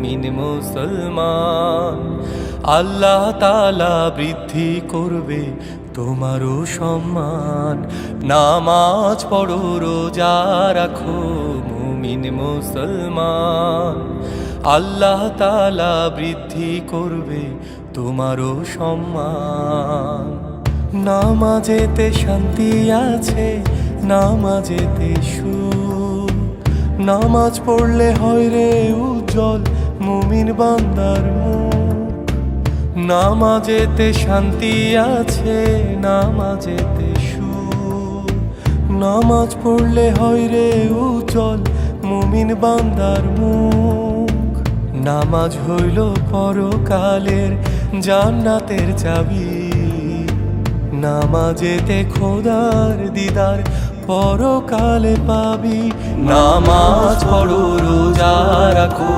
মুমিন মুসলমান। আল্লাহ তাআলা বৃদ্ধি করবে তোমারও সম্মান। নামাজ পড়ো রোজা রাখো মুমিন মুসলমান। আল্লাহ তাআলা বৃদ্ধি করবে তোমারও সম্মান। নামাজেতে শান্তি আছে, নামাজেতে সুখ। নামাজ পড়লে হয় রে উজ্জ্বল মুমিন বান্দার মুখ। নামাজেতে শান্তি আছে, নামাজেতে সুখ। নামাজ পড়লে হয় রে উজ্জ্বল মুমিন বান্দার মুখ। নামাজ হইল পরকালের জান্নাতের চাবি। নামাজেতে খোদার দিদার পরকালে পাবি। নামাজ পড়ো রোজা রাখো